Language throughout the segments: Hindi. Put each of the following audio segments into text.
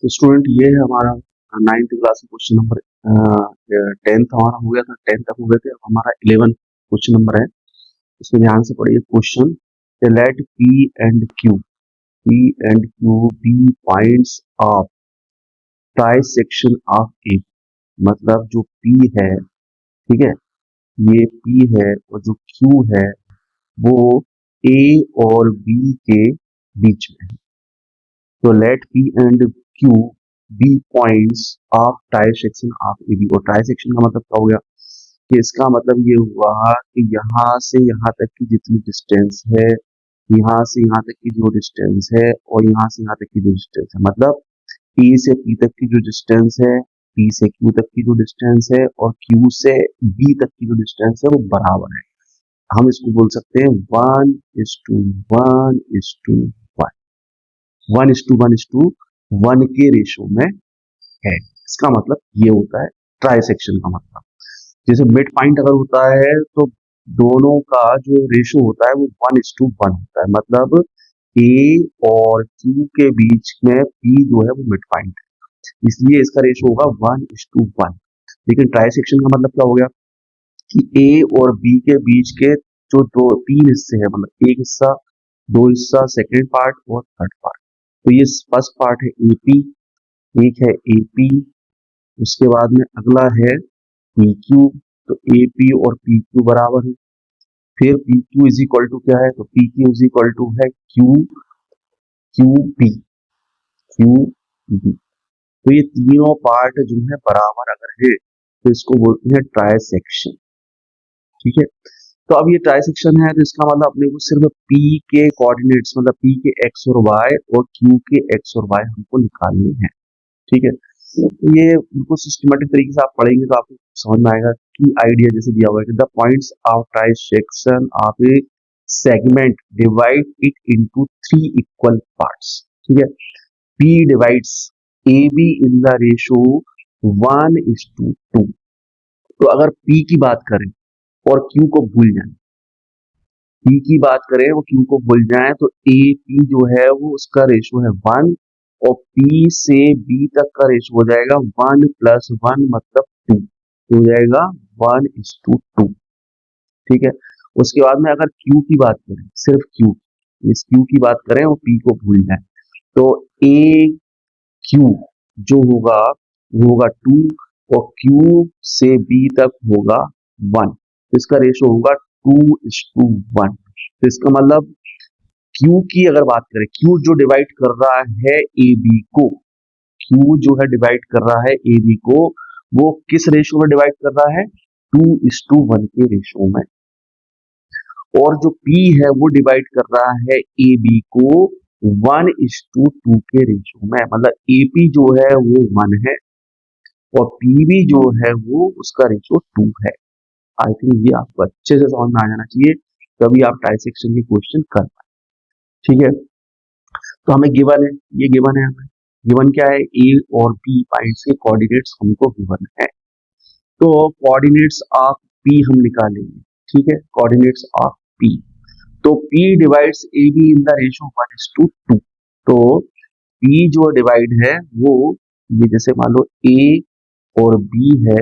तो स्टूडेंट ये है हमारा 9th क्लास का क्वेश्चन नंबर 10th हमारा हो गया था, 10 तक हो गए थे। अब हमारा 11 क्वेश्चन नंबर है। इसमें ध्यान से पढ़िए question. Let P and Q be points of trisection of A। मतलब जो P है, ठीक है, ये P है और जो Q है वो A और B के बीच में है। तो let P and Q be points of trisection of A B. और ट्राइसेक्शन का मतलब क्या हो गया कि इसका मतलब ये हुआ कि यहाँ से यहाँ तक की जितनी डिस्टेंस है, यहाँ से यहाँ तक की जो डिस्टेंस है और यहाँ से यहाँ तक की जो डिस्टेंस है, मतलब P से P तक की जो डिस्टेंस है, P से Q तक की जो डिस्टेंस है और Q से B तक की जो डिस्टेंस है वो बराबर है। हम इसको बोल सकते हैं 1:1:1, 1:1:1 के रेशो में है। इसका मतलब ये होता है ट्राइसेक्शन का मतलब। जैसे मिड पॉइंट अगर होता है तो दोनों का जो रेशो होता है वो 1:1 होता है, मतलब ए और क्यू के बीच में पी जो है वो मिड पॉइंट है, इसलिए इसका रेशो होगा 1:1। लेकिन ट्राइसेक्शन का मतलब क्या हो गया कि ए और बी के बीच के जो दो तीन हिस्से हैं, मतलब एक हिस्सा, दो हिस्सा, सेकेंड पार्ट और थर्ड पार्ट। तो ये फर्स्ट पार्ट है एपी, एक है एपी, उसके बाद में अगला है पी क्यू। तो ए पी और पी क्यू बराबर है। फिर P Q is equal to क्या है, तो P Q is equal to है Q Q P Q B. तो ये तीनों पार्ट जो है बराबर अगर है तो इसको बोलते हैं ट्राइसेक्शन। ठीक है, तो अब ये ट्राइसेक्शन है तो इसका मतलब अपने को सिर्फ पी के कोऑर्डिनेट्स, मतलब पी के एक्स और वाई और क्यू के एक्स और वाई हमको निकालने हैं। ठीक है, ये बिल्कुल सिस्टमेटिक तरीके से आप पढ़ेंगे तो आपको समझ में आएगा कि आइडिया जैसे दिया हुआ है कि the points of trisection of A segment divide it into 3 equal parts. ठीक है, P divides A be in the ratio 1:2। तो अगर P की बात करें और Q को भूल जाए, P की बात करें वो Q को भूल जाए, तो ए पी जो है वो उसका रेशो है 1 और P से B तक का रेशो हो जाएगा 1+1 मतलब 2, हो जाएगा 1:2। ठीक है, उसके बाद में अगर Q की बात करें, सिर्फ Q, इस Q की बात करें और P को भूल जाए, तो ए Q जो होगा वो होगा 2 और Q से B तक होगा 1। तो इसका रेशो होगा 2:1। तो इसका मतलब Q की अगर बात करें, Q जो डिवाइड कर रहा है ए बी को, Q जो है डिवाइड कर रहा है ए बी को, वो किस रेशो में डिवाइड कर रहा है, 2:1 के रेशो में। और जो P है वो डिवाइड कर रहा है ए बी को 1:2 के रेशो में, मतलब AP जो है वो 1 है और PB जो है वो उसका रेशो 2 है। आई थिंक ये आपको अच्छे से समझ में आ जाना चाहिए, तभी आप ट्राइसेक्शन के क्वेश्चन कर पाए। ठीक है, तो हमें गिवन है, ये गिवन है, हमें गिवन क्या है, ए और बी पॉइंट्स के कोऑर्डिनेट्स हमको गिवन है। तो कोऑर्डिनेट्स ऑफ पी हम निकालेंगे। ठीक है, कोऑर्डिनेट्स ऑफ पी, तो P divides A be in the ratio 1:2। तो P जो डिवाइड है वो, ये जैसे मान लो A और B है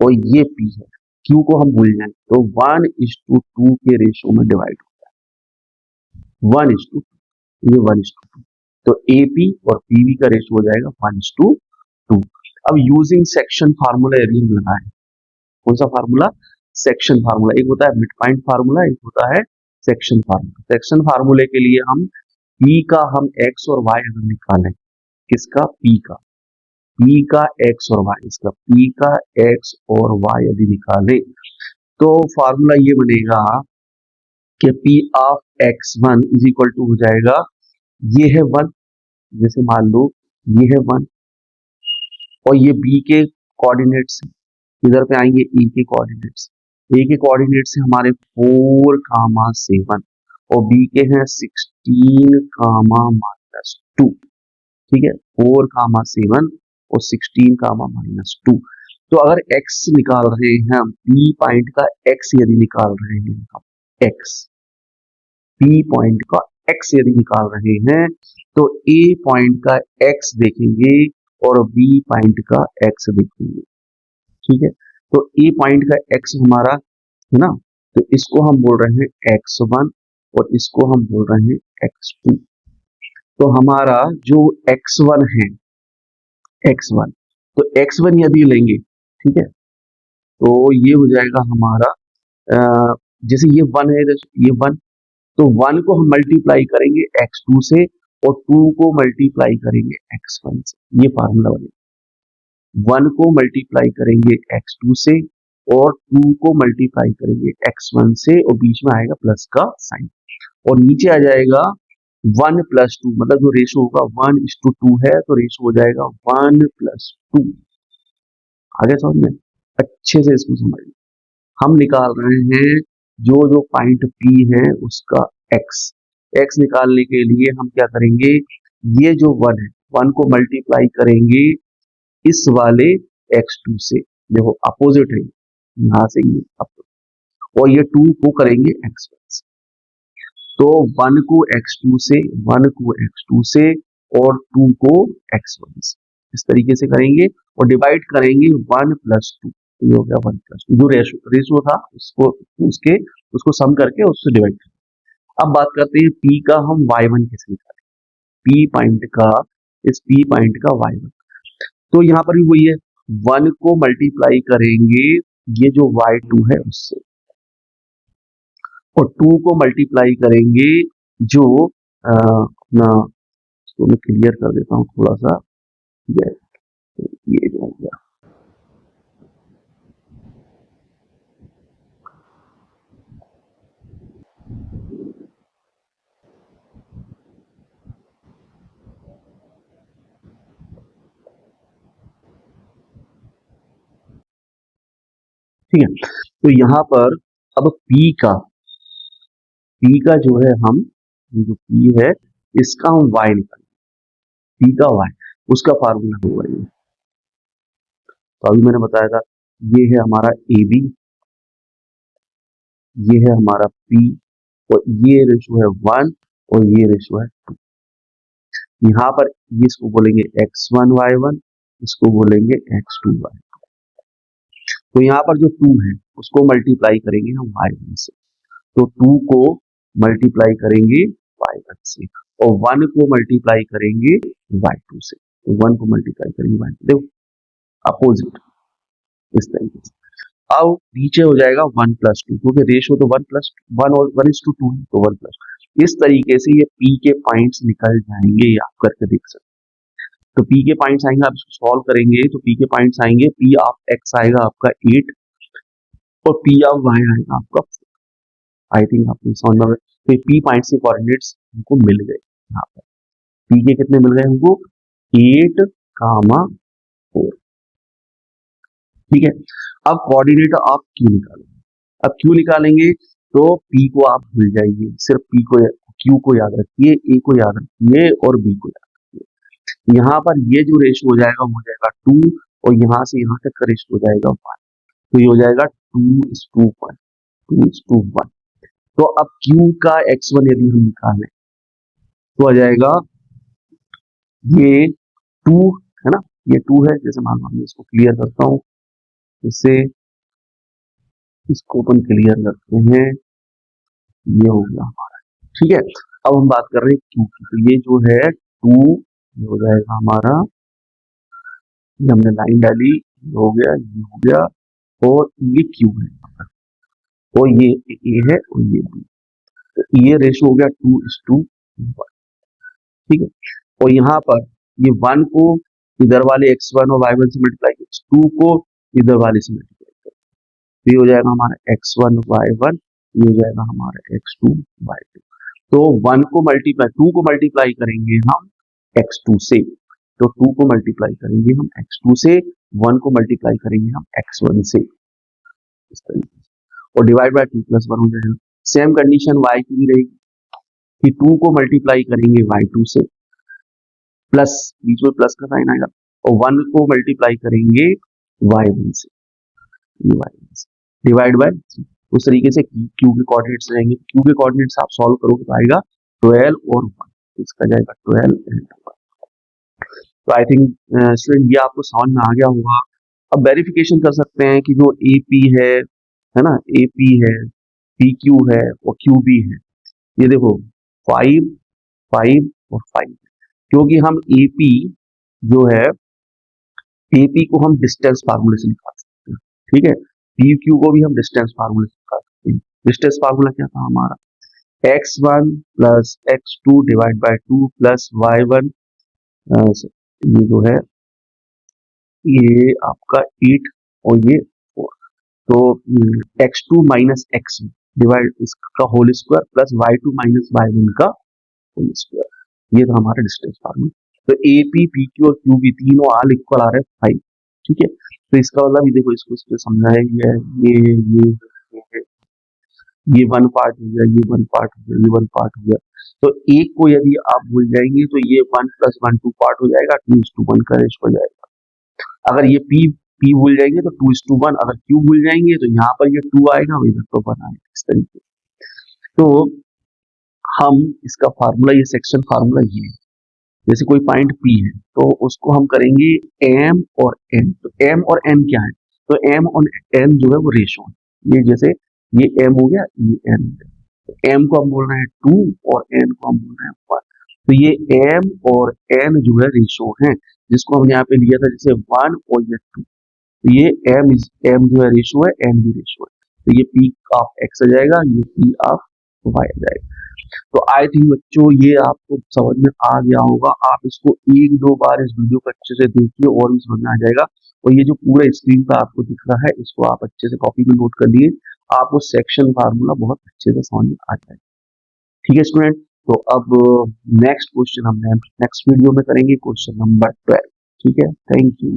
और ये P है, Q को हम भूल जाए तो 1:2 के रेशो में डिवाइड होता है, 1:2, ये 1:2। तो AP और PB का रेशो हो जाएगा 1:2। अब यूजिंग सेक्शन फार्मूला यदि हम लगाएं, कौन सा फार्मूला, सेक्शन फार्मूला। एक होता है मिड पॉइंट फार्मूला, एक होता है सेक्शन फार्मूला। सेक्शन फार्मूले के लिए हम P का हम x और y अगर निकालें, किसका, P का x और y, इसका P का x और y यदि निकालें तो फार्मूला ये बनेगा कि P of x1 is equal to हो जाएगा, ये है 1, जैसे मान लो ये है 1 और ये B के कोऑर्डिनेट्स, इधर पे आएंगे E के कोऑर्डिनेट्स। ए के कोऑर्डिनेट्स है हमारे 4, 7 और बी के हैं 16, ठीक है, 4, 7 और 16, -2। तो अगर x निकाल रहे हैं हम, P पॉइंट का x यदि निकाल रहे हैं हम, x P पॉइंट का x यदि निकाल रहे हैं तो a पॉइंट का x देखेंगे और b पॉइंट का x देखेंगे। ठीक है, तो a पॉइंट का x हमारा है ना, तो इसको हम बोल रहे हैं x1 और इसको हम बोल रहे हैं x2। तो हमारा जो x1 है, x1, तो x1 यदि लेंगे, ठीक है, तो ये हो जाएगा हमारा जैसे ये 1 है, ये 1, तो 1 को हम मल्टीप्लाई करेंगे x2 से और 2 को मल्टीप्लाई करेंगे x1 से। ये फार्मूला बनेगा। 1 को मल्टीप्लाई करेंगे x2 से और 2 को मल्टीप्लाई करेंगे x1 से और बीच में आएगा प्लस का साइन और नीचे आ जाएगा 1 प्लस 2, मतलब जो रेशो होगा 1:2 है तो रेशो हो जाएगा 1 प्लस 2। आगे समझ में, अच्छे से इसको समझिए। हम निकाल रहे हैं जो जो पॉइंट P है उसका x निकालने के लिए हम क्या करेंगे, ये जो 1 है 1 को मल्टीप्लाई करेंगे इस वाले x2 से, देखो अपोजिट है यहां से ये और ये 2 को करेंगे x1 से, तो 1 को x2 से, 1 को x2 से और 2 को x1 से, इस तरीके से करेंगे और डिवाइड करेंगे 1 प्लस 2, ये हो गया 1 प्लस 2, जो रेशो था उसको सम करके उससे डिवाइड करें। अब बात करते हैं P का, हम y1 कैसे निकालें, P पॉइंट का, इस P पॉइंट का y1, तो यहाँ पर भी वही है, 1 को मल्टीप्लाई करेंगे ये जो y2 है उससे और 2 को मल्टीप्लाई करेंगे जो अपना, इसको मैं क्लियर कर देता हूँ थोड़ा सा, ये जो हो गया, ठीक है। तो यहाँ पर अब P का जो है हम, ये जो P है इसका हम y निकालेंगे, P का y, उसका फार्मूला होगा ये, तो अभी मैंने बताया था, ये है हमारा AB, ये है हमारा P और ये रेशो है 1 और ये रेशो है 2। यहाँ पर इसको बोलेंगे x1 y1, इसको बोलेंगे x2 y2। तो यहाँ पर जो 2 है उसको मल्टीप्लाई करेंगे हम y1 से, तो 2 को मल्टीप्लाई करेंगे y1 से और 1 को मल्टीप्लाई करेंगे y2 से, तो 1 को मल्टीप्लाई करेंगे y2, देखो अपोजिट इस तरीके से। अब नीचे हो जाएगा 1 प्लस 2, क्योंकि रेशो तो 1 और 1:2 है, तो 1 प्लस, इस तरीके से ये P के पॉइंट्स निकल जाएंगे, ये आप करके देख सकते हैं। तो P के पॉइंट्स आएंगे, आप इसको सॉल्व करेंगे तो P के पॉइंट्स आएंगे, P ऑफ x आएगा आपका 8 और P ऑफ y आएगा आपका, आई थिंक आपको समझ में, तो P पॉइंट्स के कोऑर्डिनेट्स हमको मिल गए। यहाँ पर P के कितने मिल गए हमको, 8, 4, ठीक है। अब कोऑर्डिनेट आप Q निकालेंगे, अब Q निकालेंगे तो P को आप भूल जाइए, सिर्फ Q को याद रखिए, A को याद रखिए और B को याद रखिए। यहाँ पर ये जो रेशो हो जाएगा वो हो जाएगा 2 और यहाँ से यहाँ तक का रेशो हो जाएगा 1, तो ये हो जाएगा 2:1, 2:1। तो अब Q का x1 यदि हम निकालें तो आ जाएगा ये 2 है ना, ये 2 है, जैसे मान लो मैं इसको क्लियर करता हूँ, इससे इसको अपन क्लियर करते हैं, ये हो गया हमारा, ठीक है। अब हम बात कर रहे हैं Q की, तो ये जो है 2 ये हो जाएगा हमारा, ये हमने लाइन डाली, ये हो गया, ये हो गया और ये Q है और ये A है और ये B, तो ये रेशो हो गया 2:1, ठीक है। और यहाँ पर ये 1 को इधर वाले x1 और y1 से मल्टीप्लाई कर, 2 को इधर वाले से मल्टीप्लाई कर, तो ये हो जाएगा हमारा x1 y1, ये हो जाएगा हमारा x2 y2। तो 1 को मल्टीप्लाई, 2 को मल्टीप्लाई करेंगे हम x2 से, तो 2 को मल्टीप्लाई करेंगे हम x2 से, 1 को मल्टीप्लाई करेंगे हम x1 से, इस तरीके से, और डिवाइड बाय 2 + 1 हो जाएगा। सेम कंडीशन y की भी रहेगी कि 2 को मल्टीप्लाई करेंगे y2 से, प्लस बीच में प्लस का साइन आएगा, और 1 को मल्टीप्लाई करेंगे y1 से, y1 से, डिवाइड बाय, उस तरीके से Q के कोऑर्डिनेट्स रहेंगे। Q के कोऑर्डिनेट्स आप सॉल्व करोगे तो आएगा 12 और 1, इसका जाएगा 12 एंड 1। तो आई थिंक स्टूडेंट ये आपको समझ में आ गया होगा। अब वेरिफिकेशन कर सकते हैं कि जो AP है ना, AP है, PQ है और QB है, ये देखो 5 5 और 5, क्योंकि हम AP जो है, AP को हम डिस्टेंस फार्मूले से निकाल सकते हैं, ठीक है। PQ को भी हम डिस्टेंस फार्मूले से निकाल सकते हैं। डिस्टेंस फार्मूला क्या था हमारा, x1 plus x2 divide by 2 plus y1, ये जो है ये आपका 8 और ये 4, तो x2 माइनस एक्स डिवाइड इसका whole square plus y2 minus y1 का होल स्क्वायर, ये था हमारा डिस्टेंस फार्मूला। तो AP, PQ और QB तीनों आल इक्वल आ रहे हैं 5, ठीक है। तो इसका मतलब ये देखो, इसको इसको समझाया गया है, ये वन पार्ट हो गया, ये वन पार्ट हो गया, ये वन पार्ट हो गया। तो एक को यदि आप भूल जाएंगे तो ये 1 + 1 2 पार्ट हो जाएगा, 2:1 का रेशो हो जाएगा। अगर ये P भूल जाएंगे तो 2:1, अगर Q भूल जाएंगे तो यहाँ पर ये 2 आएगा और इधर तो 1 आएगा, इस तरीके से। तो हम इसका फार्मूला, ये सेक्शन फार्मूला ये है, जैसे कोई पॉइंट P है तो उसको हम करेंगे M और N। तो M और N क्या है, तो M और N जो है वो रेशो है। ये जैसे ये M हो गया, ये N हो गया, तो M को हम बोल रहे हैं 2 और N को हम बोल रहे हैं 1। तो ये M और N जो है रेशो है, जिसको हमने यहाँ पे लिया था जैसे 1 और ये 2। तो ये M जो है रेशो है, N भी रेशो है। तो ये P ऑफ X आ जाएगा, ये P ऑफ Y आ जाएगा। तो आई थिंक बच्चों ये आपको समझ में आ गया होगा। आप इसको 1-2 बार इस वीडियो को अच्छे से देखिए और भी समझ में आ जाएगा। और ये जो पूरा स्क्रीन पर आपको दिख रहा है, इसको आप अच्छे से कॉपी में नोट कर लिए, आपको सेक्शन फार्मूला बहुत अच्छे से समझ में आ जाएगा। ठीक है स्टूडेंट, तो अब नेक्स्ट क्वेश्चन हम नेक्स्ट वीडियो में करेंगे, क्वेश्चन नंबर 12। ठीक है, थैंक यू।